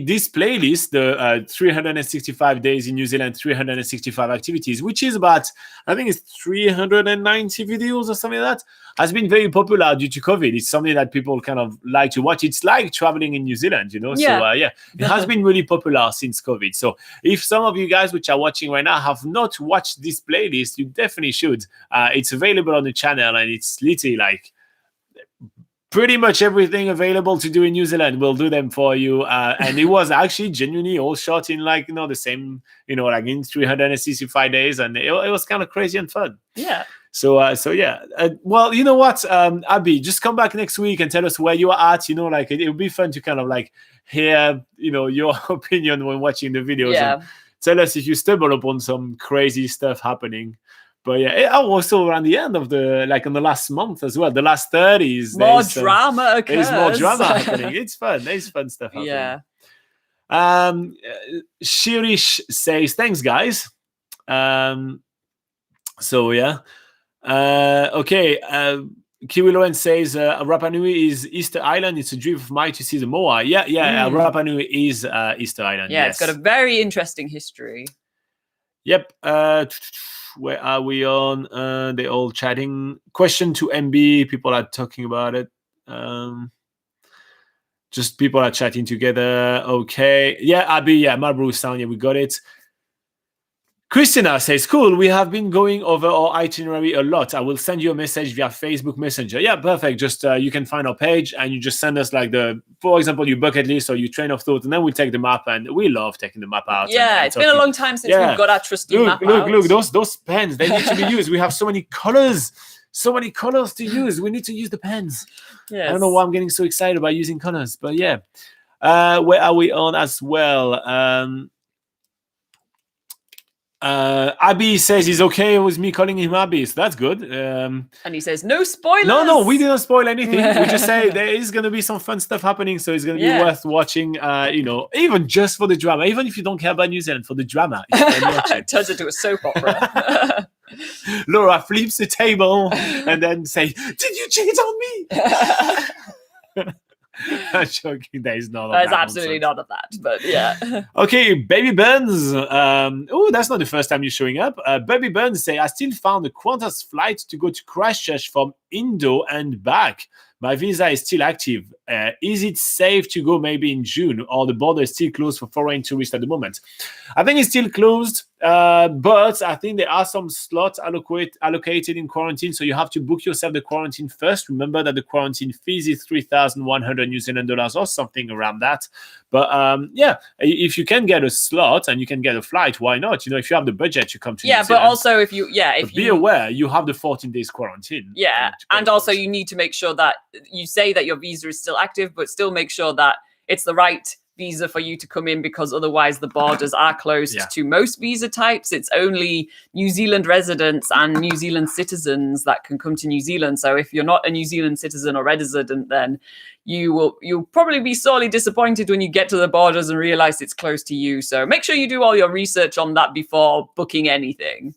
this playlist, the 365 days in New Zealand, 365 activities, which is about, I think it's 390 videos or something like that, has been very popular due to COVID. It's something that people kind of like to watch. It's like traveling in New Zealand, So it has been really popular since COVID. So if some of you guys which are watching right now have not watched this playlist, you definitely should. It's available on the channel, and it's literally pretty much everything available to do in New Zealand, we'll do them for you. And it was actually genuinely all shot in the same, in 365 days. And it was kind of crazy and fun.
Yeah.
So yeah. Well, you know what, Abby, just come back next week and tell us where you are at. It would be fun to kind of hear, your opinion when watching the videos.
Yeah.
And tell us if you stumble upon some crazy stuff happening. But yeah, also around the end of in the last month as well, the last 30s.
More drama occurs.
There's more drama happening. It's fun. There's fun stuff happening.
Yeah.
Shirish says, thanks, guys. So yeah. Okay. Kiwi Lowen says, Rapa Nui is Easter Island. It's a dream of mine to see the moa. Yeah. Rapa Nui is Easter Island.
Yeah,
yes.
It's got a very interesting history.
Yep. Where are we on? They're all chatting. Question to MB. People are talking about it. Just people are chatting together. Okay. Yeah, Abby. Yeah, Marlborough Sound. Yeah, we got it. Christina says, cool. We have been going over our itinerary a lot. I will send you a message via Facebook Messenger. Yeah, perfect. Just you can find our page and you just send us for example, your bucket list or your train of thought, and then we take the map, and we love taking the map out.
Yeah, it's been a long time since we've got our trusty map out.
Look, those pens, they need to be used. We have so many colors to use. We need to use the pens. Yes. I don't know why I'm getting so excited about using colors, but yeah. Where are we on as well? Abby says he's okay with me calling him Abby, so that's good.
And he says, no spoilers.
No, we didn't spoil anything. We just say there is going to be some fun stuff happening, so it's going to be worth watching, even just for the drama. Even if you don't care about New Zealand, for the drama.
It turns into a soap opera.
Laura flips the table and then say, did you cheat on me? I'm joking. That is not.
That's absolutely none of that. But yeah.
Okay, Baby Burns. That's not the first time you're showing up. Baby Burns say, I still found a Qantas flight to go to Christchurch from Indo and back. My visa is still active. Is it safe to go maybe in June, or the border is still closed for foreign tourists at the moment? I think it's still closed, but I think there are some slots allocated in quarantine, so you have to book yourself the quarantine first. Remember that the quarantine fees is 3,100 New Zealand dollars or something around that. But if you can get a slot and you can get a flight, why not? If you have the budget, you come to New Zealand.
But also if
be aware, you have the 14 days quarantine.
Yeah, and also you need to make sure that you say that your visa is still active, but still make sure that it's the right visa for you to come in, because otherwise the borders are closed to most visa types. It's only New Zealand residents and New Zealand citizens that can come to New Zealand. So if you're not a New Zealand citizen or resident, then you'll probably be sorely disappointed when you get to the borders and realize it's close to you. So make sure you do all your research on that before booking anything.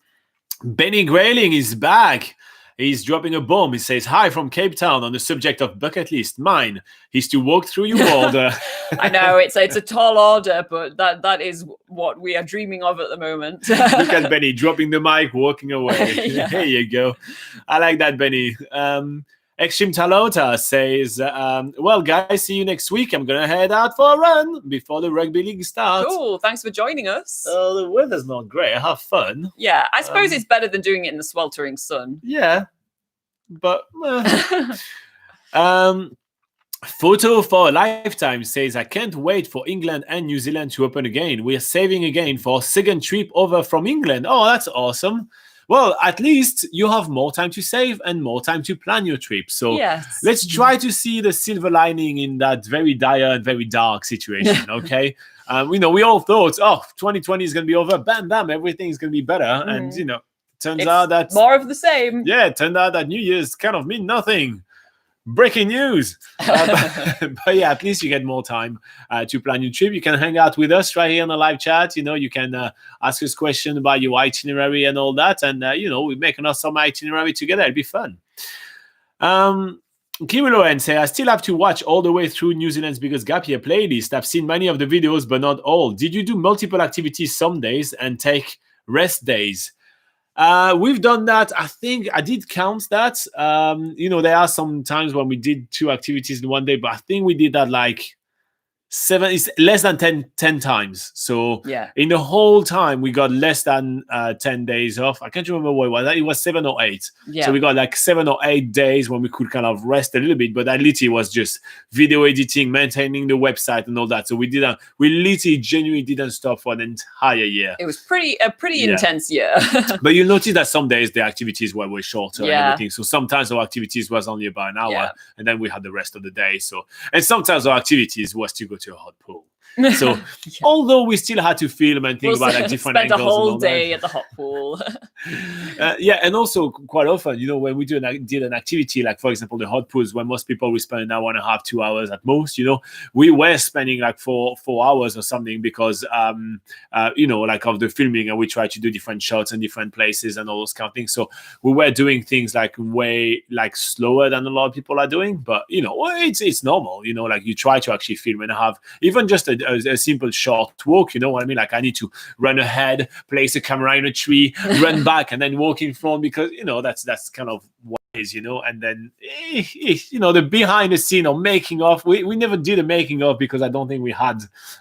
Benny Grayling is back. He's dropping a bomb. He says, "Hi from Cape Town on the subject of bucket list. Mine is to walk through your border."
I know it's a tall order, but that is what we are dreaming of at the moment.
Look at Benny dropping the mic, walking away.
Yeah.
There you go. I like that, Benny. Extreme Talota says, "Well, guys, see you next week. I'm going to head out for a run before the rugby league starts."
Cool. Thanks for joining us.
The weather's not great. Have fun.
Yeah, I suppose it's better than doing it in the sweltering sun.
Yeah, but Photo for a Lifetime says, "I can't wait for England and New Zealand to open again. We're saving again for a second trip over from England." Oh, that's awesome. Well, at least you have more time to save and more time to plan your trip. So
yes.
Let's try to see the silver lining in that very dire and very dark situation, okay? We all thought, 2020 is going to be over. Bam, bam, everything's going to be better. And, turns out that...
more of the same.
Yeah, it turned out that New Year's kind of mean nothing. Breaking news. But yeah, at least you get more time to plan your trip. You can hang out with us right here on the live chat. You can ask us questions about your itinerary and all that. And, we make an awesome itinerary together. It'll be fun. Kimilo and say, "I still have to watch all the way through New Zealand's Biggest Gap Year playlist. I've seen many of the videos, but not all. Did you do multiple activities some days and take rest days?" We've done that. I think I did count that. There are some times when we did 2 activities in one day, but I think we did that like 7, it's less than 10 times. So
yeah,
in the whole time, we got less than 10 days off. I can't remember what it was. It was 7 or 8.
Yeah.
So we got like 7 or 8 days when we could kind of rest a little bit, but that literally was just video editing, maintaining the website and all that. So we literally genuinely didn't stop for an entire year.
It was a pretty intense year.
But you'll notice that some days the activities were way shorter and
Yeah.
everything. So sometimes our activities was only about an hour,
Yeah.
and then we had the rest of the day. And sometimes our activities was to go to a hot pool. So although we still had to film and think about like different
spend
angles,
a whole
and all
day
that.
at the hot pool.
And also quite often, when we did an activity, like for example the hot pools, where most people will spend an hour and a half, 2 hours at most, we were spending like 4 hours or something because like of the filming, and we tried to do different shots in different places and all those kind of things. So we were doing things like way like slower than a lot of people are doing, but it's normal. Like you try to actually film and have even just a simple short walk, you know what I mean? Like I need to run ahead, place a camera in a tree, run back, and then walk in front, because that's kind of what it is, and then the behind the scene or making of, we never did a making of because I don't think we had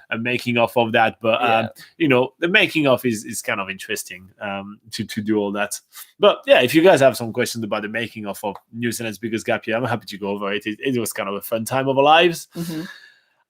a making of that, but the making of is kind of interesting to do all that. But yeah, if you guys have some questions about the making of New Zealand's Biggest Gap Year, I'm happy to go over it. It was kind of a fun time of our lives.
Mm-hmm.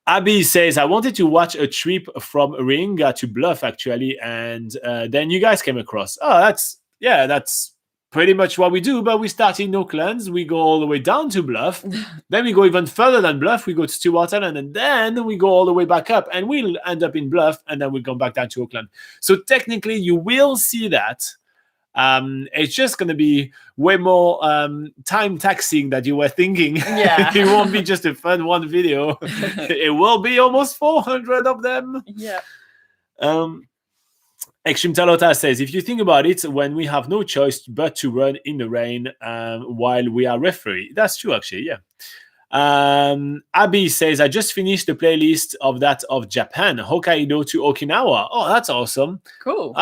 Abby says, "I wanted to watch a trip from Ringa to Bluff, actually, and then you guys came across." Oh, that's pretty much what we do, but we start in Auckland, we go all the way down to Bluff, then we go even further than Bluff, we go to Stewart Island, and then we go all the way back up, and we'll end up in Bluff, and then we'll come back down to Auckland. So technically, you will see that. It's just going to be way more time taxing than you were thinking.
Yeah.
It won't be just a fun one video. It will be almost 400 of them.
Yeah.
Extreme Talota says, "If you think about it, when we have no choice but to run in the rain while we are referee." That's true, actually, yeah. Abby says, "I just finished the playlist of Japan, Hokkaido to Okinawa." Oh, that's awesome.
Cool.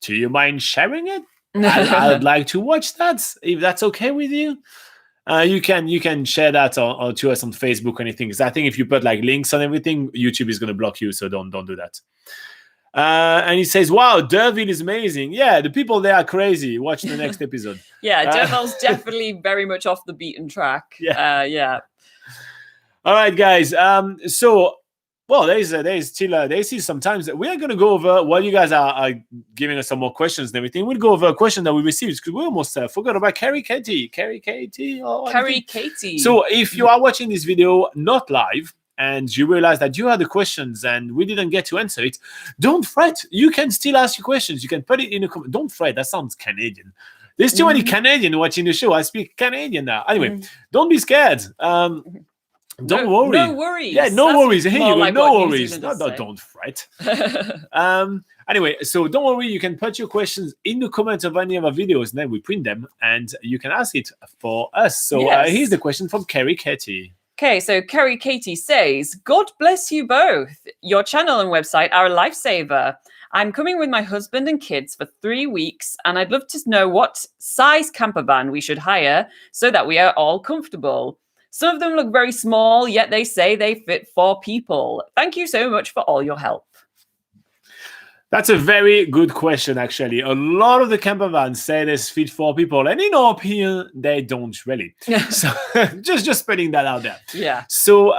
Do you mind sharing it? I'd like to watch that, if that's okay with you. You can share that or to us on Facebook or anything, because I think if you put like links on everything, YouTube is going to block you, so don't do that. And he says, "Wow, Derville is amazing." Yeah, the people there are crazy. Watch the next episode.
Yeah, Derville's definitely very much off the beaten track. Yeah.
All right, guys. Well, there's still sometimes we are going to go over while you guys are giving us some more questions and everything. We'll go over a question that we received because we almost forgot about Carrie Katie. So if you are watching this video not live and you realize that you had the questions and we didn't get to answer it, don't fret. You can still ask your questions. You can put it in a comment. Don't fret. That sounds Canadian. There's too many Canadians watching the show. I speak Canadian now. Anyway, don't be scared. Don't worry.
No worries.
Yeah, no worries. Here you go.
Like
no worries. No, don't fret. Anyway, so don't worry. You can put your questions in the comments of any of our videos, and then we print them, and you can ask it for us. So here's the question from Kerry Katie.
Okay, so Kerry Katie says, God bless you both. Your channel and website are a lifesaver. I'm coming with my husband and kids for 3 weeks, and I'd love to know what size camper van we should hire so that we are all comfortable. Some of them look very small, yet they say they fit 4 people. Thank you so much for all your help.
That's a very good question, actually. A lot of the camper vans say they fit 4 people, and in our opinion, they don't really. So just putting that out there.
Yeah.
So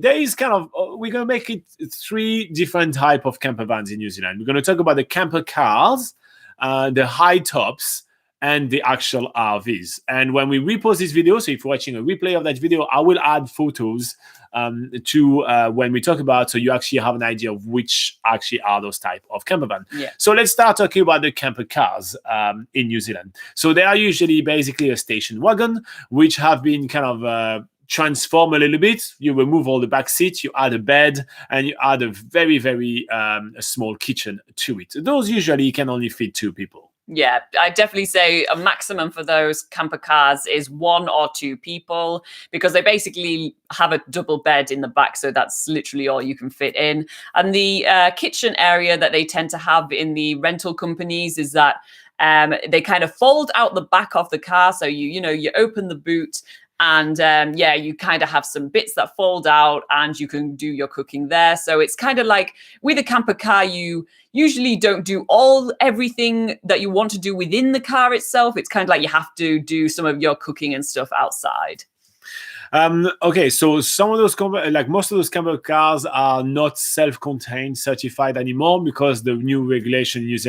there is kind of, we're going to make it 3 different type of camper vans in New Zealand. We're going to talk about the camper cars, the high tops, and the actual RVs. And when we repost this video, so if you're watching a replay of that video, I will add photos to when we talk about, so you actually have an idea of which actually are those type of camper van.
Yeah.
So let's start talking about the camper cars in New Zealand. So they are usually basically a station wagon, which have been kind of transform a little bit. You remove all the back seats, you add a bed, and you add a very, very small kitchen to it. Those usually can only fit 2 people.
Yeah, I definitely say a maximum for those camper cars is 1 or 2 people, because they basically have a double bed in the back. So that's literally all you can fit in. And the kitchen area that they tend to have in the rental companies is that they kind of fold out the back of the car. So you open the boot, and you kind of have some bits that fold out, and you can do your cooking there. So it's kind of like with a camper car, you usually don't do everything that you want to do within the car itself. It's kind of like you have to do some of your cooking and stuff outside.
Okay, so some of those, like most of those camper cars are not self-contained certified anymore, because the new regulation in New Zealand